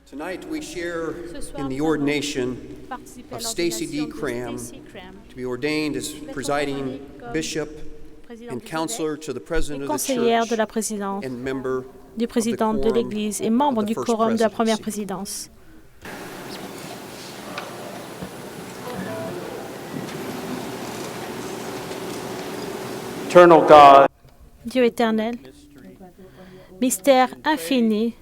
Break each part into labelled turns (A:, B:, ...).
A: Tonight we share
B: Ce soir,
A: in the
B: nous allons
A: ordination
B: participer à
A: of Stacy D.
B: l'ordination de
A: Cram
B: Stacy Cram,
A: to be ordained as presiding bishop
B: présidente
A: and
B: des
A: counselor
B: évêques
A: to the
B: et
A: president of the
B: conseillère de
A: church
B: la présidente,
A: and member
B: du
A: of the
B: président de
A: quorum
B: l'Église et
A: of
B: membre
A: the
B: du
A: first
B: quorum de la première
A: presidency.
B: présidence.
C: Eternal God,
B: Dieu éternel, mystère infini,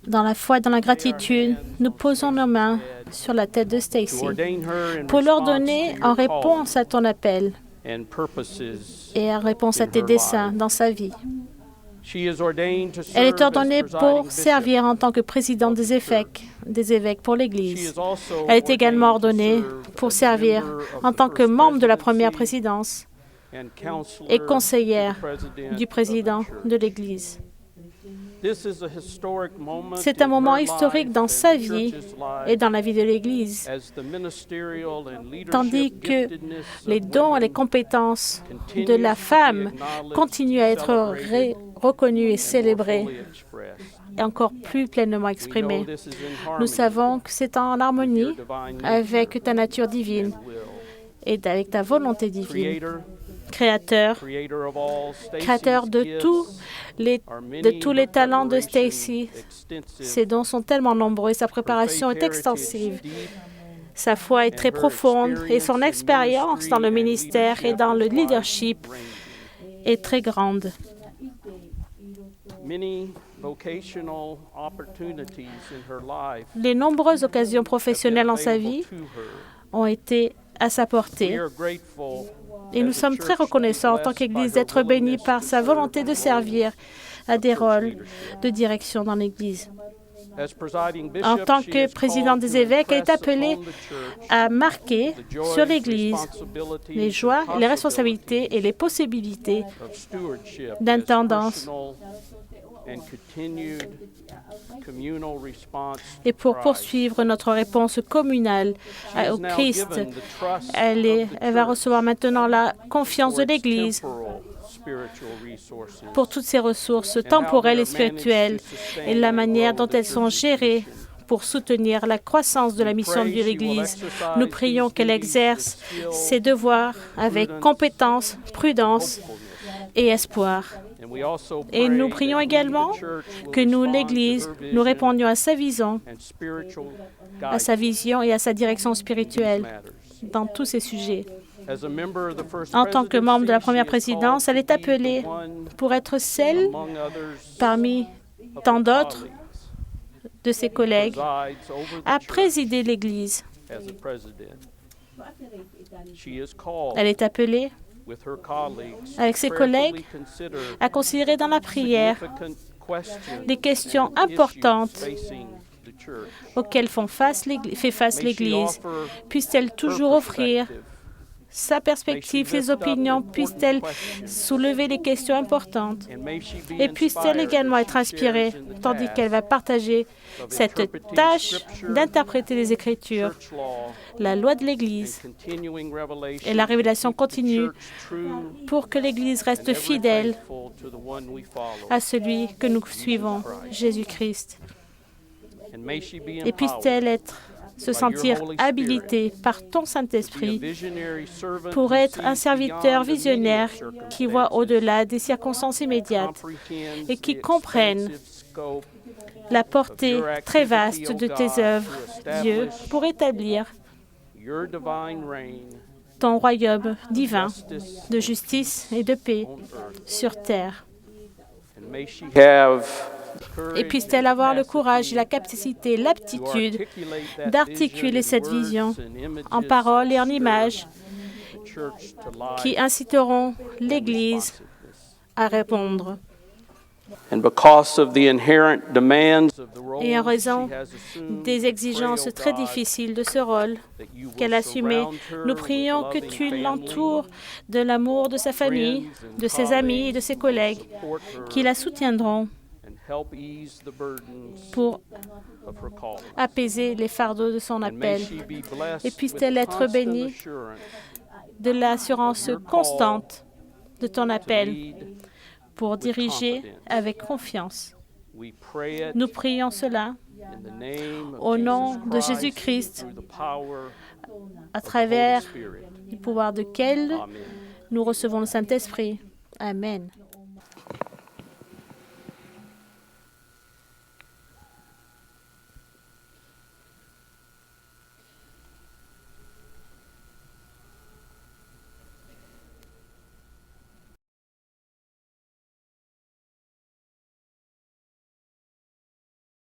B: dans la foi et dans la gratitude, nous posons nos mains sur la tête de Stacy pour l'ordonner en réponse à ton appel et en réponse à tes desseins dans sa vie. Elle est ordonnée pour servir en tant que présidente des évêques pour l'Église. Elle est également ordonnée pour servir en tant que membre de la première présidence et conseillère du président de l'Église. C'est un moment historique dans sa vie et dans la vie de l'Église, tandis que les dons et les compétences de la femme continuent à être reconnus et célébrés et encore plus pleinement exprimés. Nous savons que c'est en harmonie avec ta nature divine et avec ta volonté divine. Créateur de tous les talents de Stacy. Ses dons sont tellement nombreux et sa préparation est extensive. Sa foi est très profonde et son expérience dans le ministère et dans le leadership est très grande. Les nombreuses occasions professionnelles dans sa vie ont été à sa portée. Et nous sommes très reconnaissants en tant qu'Église d'être bénis par sa volonté de servir à des rôles de direction dans l'Église. En tant que présidente des évêques, elle est appelée à marquer sur l'Église les joies, les responsabilités et les possibilités d'intendance et pour poursuivre notre réponse communale au Christ. Elle va recevoir maintenant la confiance de l'Église pour toutes ces ressources temporelles et spirituelles et la manière dont elles sont gérées pour soutenir la croissance de la mission de l'Église. Nous prions qu'elle exerce ses devoirs avec compétence, prudence et espoir. Et nous prions également que nous, l'Église, nous répondions à sa vision et à sa direction spirituelle dans tous ces sujets. En tant que membre de la première présidence, elle est appelée pour être celle, parmi tant d'autres de ses collègues, à présider l'Église. Elle est appelée avec ses collègues à considérer dans la prière des questions importantes auxquelles fait face l'Église. Puisse-t-elle toujours offrir sa perspective, ses opinions, puisse-t-elle soulever des questions importantes et puisse-t-elle également être inspirée tandis qu'elle va partager cette tâche d'interpréter les Écritures, la loi de l'Église et la révélation continue pour que l'Église reste fidèle à celui que nous suivons, Jésus-Christ. Et puisse-t-elle se sentir habilitée par ton Saint-Esprit pour être un serviteur visionnaire qui voit au-delà des circonstances immédiates et qui comprenne la portée très vaste de tes œuvres, Dieu, pour établir ton royaume divin de justice et de paix sur terre. Et puisse-t-elle avoir le courage, la capacité, l'aptitude d'articuler cette vision en paroles et en images qui inciteront l'Église à répondre. Et en raison des exigences très difficiles de ce rôle qu'elle a assumé, nous prions que tu l'entoures de l'amour de sa famille, de ses amis et de ses collègues qui la soutiendront pour apaiser les fardeaux de son appel. Et puisse-t-elle être bénie de l'assurance constante de ton appel pour diriger avec confiance. Nous prions cela au nom de Jésus-Christ, à travers le pouvoir duquel nous recevons le Saint-Esprit. Amen.